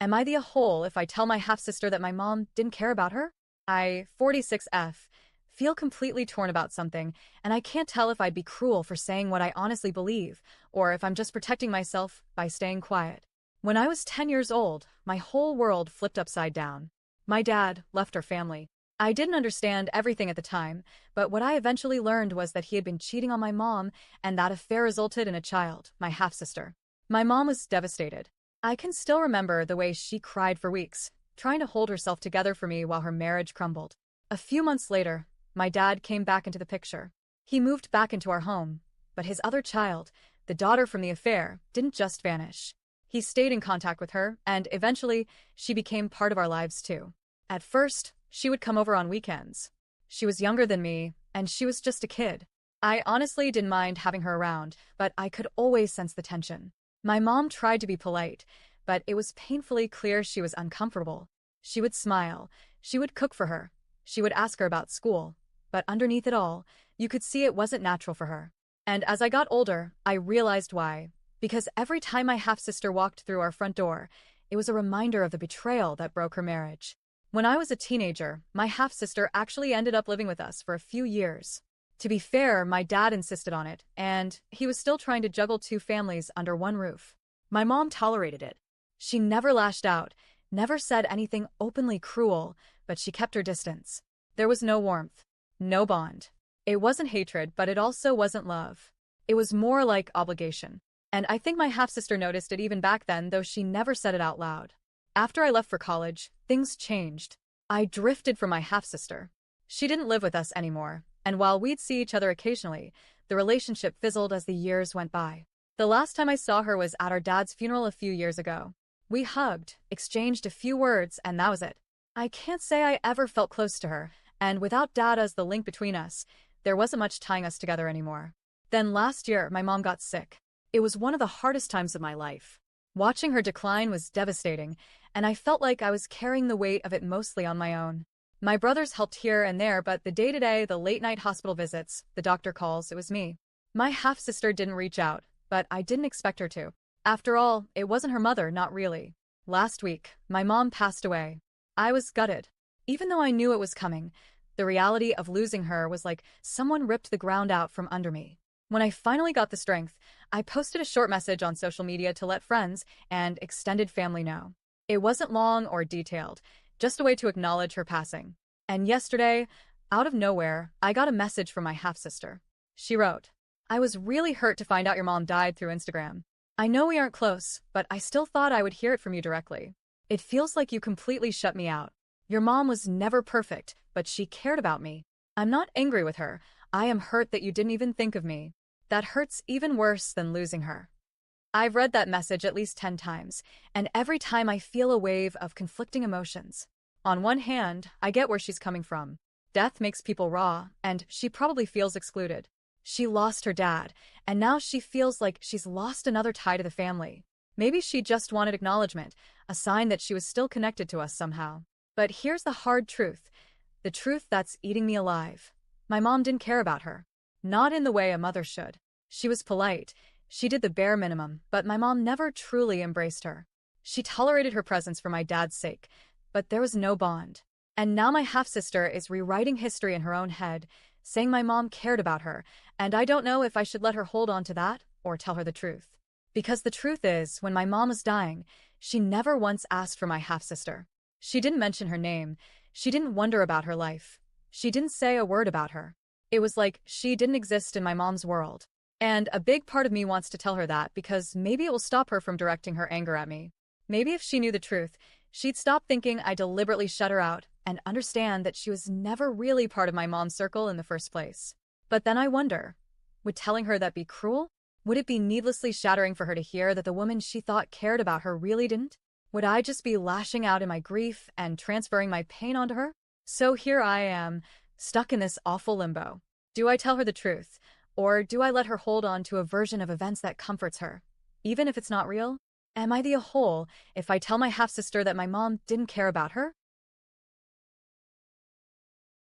Am I the a-hole if I tell my half-sister that my mom didn't care about her? I, 46F, feel completely torn about something, and I can't tell if I'd be cruel for saying what I honestly believe, or if I'm just protecting myself by staying quiet. When I was 10 years old, my whole world flipped upside down. My dad left our family. I didn't understand everything at the time, but what I eventually learned was that he had been cheating on my mom, and that affair resulted in a child, my half-sister. My mom was devastated. I can still remember the way she cried for weeks, trying to hold herself together for me while her marriage crumbled. A few months later, my dad came back into the picture. He moved back into our home, but his other child, the daughter from the affair, didn't just vanish. He stayed in contact with her, and eventually, she became part of our lives too. At first, she would come over on weekends. She was younger than me, and she was just a kid. I honestly didn't mind having her around, but I could always sense the tension. My mom tried to be polite, but it was painfully clear she was uncomfortable. She would smile, she would cook for her, she would ask her about school, but underneath it all, you could see it wasn't natural for her. And as I got older, I realized why. Because every time my half-sister walked through our front door, it was a reminder of the betrayal that broke her marriage. When I was a teenager, my half-sister actually ended up living with us for a few years. To be fair, my dad insisted on it, and he was still trying to juggle two families under one roof. My mom tolerated it. She never lashed out, never said anything openly cruel, but she kept her distance. There was no warmth, no bond. It wasn't hatred, but it also wasn't love. It was more like obligation. And I think my half-sister noticed it even back then, though she never said it out loud. After I left for college, things changed. I drifted from my half-sister. She didn't live with us anymore, and while we'd see each other occasionally, the relationship fizzled as the years went by. The last time I saw her was at our dad's funeral a few years ago. We hugged, exchanged a few words, and that was it. I can't say I ever felt close to her, and without dad as the link between us, there wasn't much tying us together anymore. Then last year, my mom got sick. It was one of the hardest times of my life. Watching her decline was devastating, and I felt like I was carrying the weight of it mostly on my own. My brothers helped here and there, but the day-to-day, the late-night hospital visits, the doctor calls, it was me. My half-sister didn't reach out, but I didn't expect her to. After all, it wasn't her mother, not really. Last week, my mom passed away. I was gutted. Even though I knew it was coming, the reality of losing her was like someone ripped the ground out from under me. When I finally got the strength, I posted a short message on social media to let friends and extended family know. It wasn't long or detailed, just a way to acknowledge her passing. And yesterday, out of nowhere, I got a message from my half-sister. She wrote, "I was really hurt to find out your mom died through Instagram. I know we aren't close, but I still thought I would hear it from you directly. It feels like you completely shut me out. Your mom was never perfect, but she cared about me. I'm not angry with her. I am hurt that you didn't even think of me. That hurts even worse than losing her." I've read that message at least 10 times, and every time I feel a wave of conflicting emotions. On one hand, I get where she's coming from. Death makes people raw, and she probably feels excluded. She lost her dad, and now she feels like she's lost another tie to the family. Maybe she just wanted acknowledgement, a sign that she was still connected to us somehow. But here's the hard truth, the truth that's eating me alive. My mom didn't care about her. Not in the way a mother should. She was polite, she did the bare minimum, but my mom never truly embraced her. She tolerated her presence for my dad's sake, but there was no bond. And now my half-sister is rewriting history in her own head, saying my mom cared about her, and I don't know if I should let her hold on to that or tell her the truth. Because the truth is, when my mom was dying, she never once asked for my half-sister. She didn't mention her name, she didn't wonder about her life. She didn't say a word about her. It was like she didn't exist in my mom's world. And a big part of me wants to tell her that because maybe it will stop her from directing her anger at me. Maybe if she knew the truth, she'd stop thinking I deliberately shut her out and understand that she was never really part of my mom's circle in the first place. But then I wonder, would telling her that be cruel? Would it be needlessly shattering for her to hear that the woman she thought cared about her really didn't? Would I just be lashing out in my grief and transferring my pain onto her? So here I am, stuck in this awful limbo. Do I tell her the truth? Or do I let her hold on to a version of events that comforts her, even if it's not real? Am I the a-hole if I tell my half-sister that my mom didn't care about her?